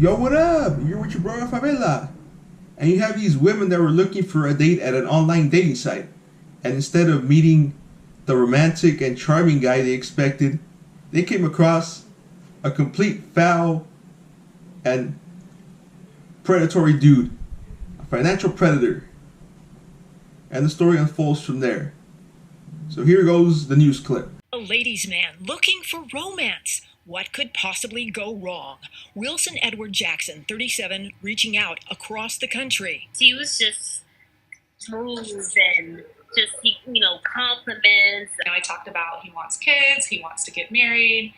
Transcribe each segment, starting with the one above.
Yo, what up? You're with your brother Favela. And you have these women that were looking for a date at an online dating site. And instead of meeting the romantic and charming guy they expected, they came across a complete foul and predatory dude, a financial predator. And the story unfolds from there. So here goes the news clip. A ladies' man looking for romance. What could possibly go wrong? Wilson Edward Jackson, 37, reaching out across the country. He was just smooth and just, compliments. I talked about he wants kids, he wants to get married,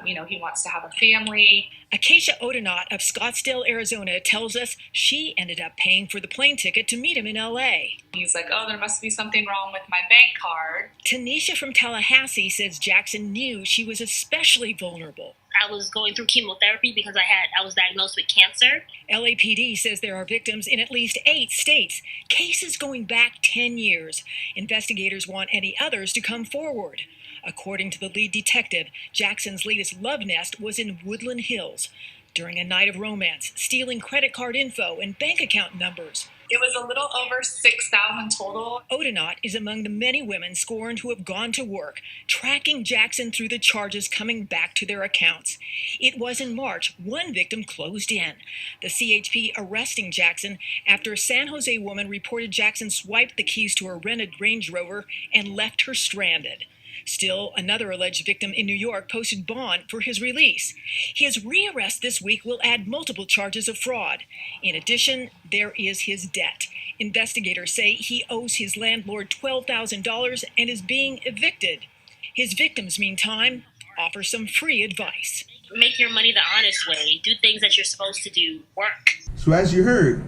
he wants to have a family. Acacia Odenot of Scottsdale, Arizona, tells us she ended up paying for the plane ticket to meet him in L.A. He's like, oh, there must be something wrong with my bank card. Tanisha from Tallahassee says Jackson knew she was especially vulnerable. I was going through chemotherapy because I was diagnosed with cancer. LAPD says there are victims in at least 8 states, cases going back 10 years. Investigators want any others to come forward. According to the lead detective, Jackson's latest love nest was in Woodland Hills. During a night of romance, stealing credit card info and bank account numbers. It was a little over 6,000 total. Odenot is among the many women scorned who have gone to work, tracking Jackson through the charges coming back to their accounts. It was in March one victim closed in, the CHP arresting Jackson after a San Jose woman reported Jackson swiped the keys to her rented Range Rover and left her stranded. Still, another alleged victim in New York posted bond for his release. His rearrest this week will add multiple charges of fraud. In addition, there is his debt. Investigators say he owes his landlord $12,000 and is being evicted. His victims, meantime, offer some free advice. Make your money the honest way. Do things that you're supposed to do. Work. So as you heard,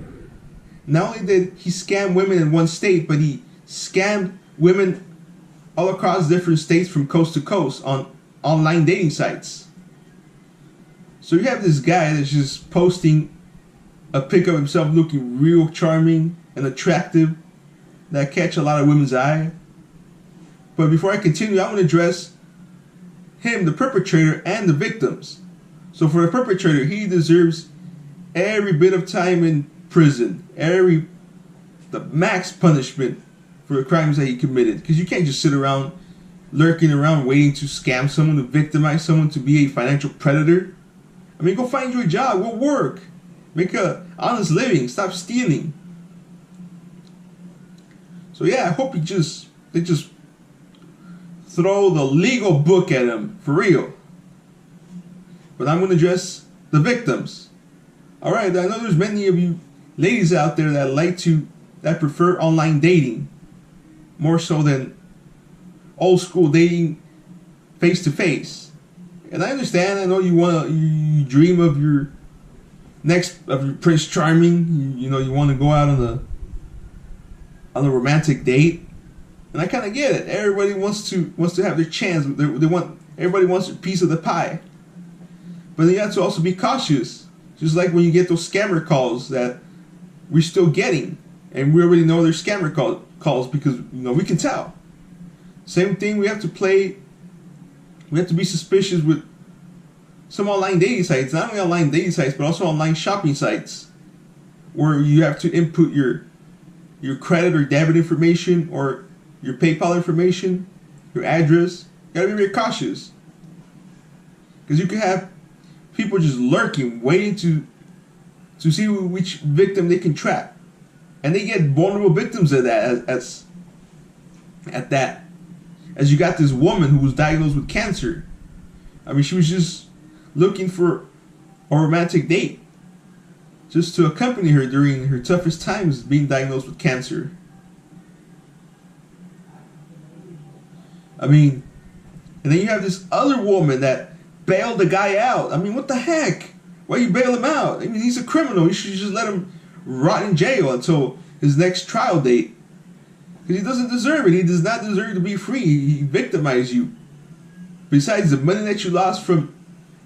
not only did he scam women in one state, but he scammed women all across different states from coast to coast on online dating sites. So you have this guy that's just posting a pic of himself looking real charming and attractive that catch a lot of women's eye. But before I continue, I want to address him, the perpetrator, and the victims. So for the perpetrator, he deserves every bit of time in prison, the max punishment for the crimes that he committed. Because you can't just sit around, lurking around, waiting to scam someone, to victimize someone, to be a financial predator. I mean, go find you a job, go work, make a honest living, stop stealing. So yeah, I hope they just throw the legal book at him, for real. But I'm going to address the victims. Alright, I know there's many of you ladies out there that prefer online dating more so than old school dating face to face. And I understand, I know you dream of your Prince Charming, you want to go out on a romantic date. And I kind of get it. Everybody wants to have their chance. Everybody wants a piece of the pie. But you have to also be cautious. Just like when you get those scammer calls that we're still getting, and we already know they're scammer calls because we can tell. Same thing, we have to be suspicious with some online dating sites, not only online dating sites but also online shopping sites, where you have to input your credit or debit information or your PayPal information, your address. You gotta be very cautious, because you can have people just lurking, waiting to see which victim they can trap. And they get vulnerable victims of that as you got this woman who was diagnosed with cancer. I mean, she was just looking for a romantic date just to accompany her during her toughest times being diagnosed with cancer. I mean, and then you have this other woman that bailed the guy out. I mean, what the heck? Why you bail him out? I mean, he's a criminal. You should just let him rot in jail until his next trial date. Because he doesn't deserve it. He does not deserve to be free. He victimized you. Besides the money that you lost from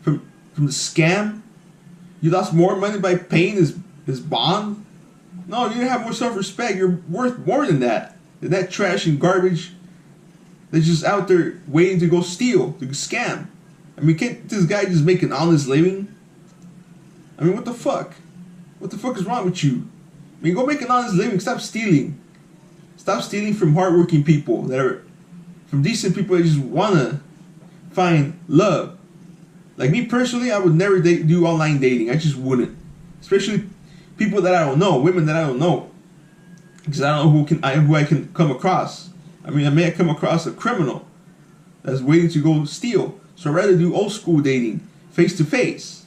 the scam, you lost more money by paying his bond. No, you didn't have more self-respect. You're worth more than that. Than that trash and garbage that's just out there waiting to go steal, to scam. I mean, can't this guy just make an honest living? I mean, what the fuck? What the fuck is wrong with you? I mean, go make an honest living. Stop stealing. Stop stealing from hardworking people that are, from decent people that just wanna find love. Like me personally, I would never do online dating. I just wouldn't, especially people that I don't know, women that I don't know, because I don't know who I can come across. I mean, I may come across a criminal that's waiting to go steal. So I'd rather do old school dating, face to face.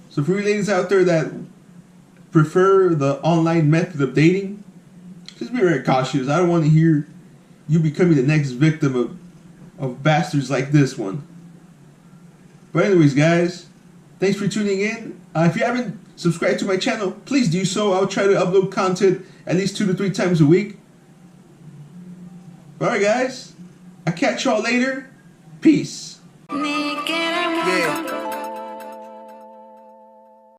So for you ladies out there that prefer the online method of dating, just be very cautious. I don't want to hear you becoming the next victim of bastards like this one. But anyways, guys, thanks for tuning in. If you haven't subscribed to my channel, please do so. I'll try to upload content at least 2 to 3 times a week. Alright guys, I'll catch y'all later. Peace.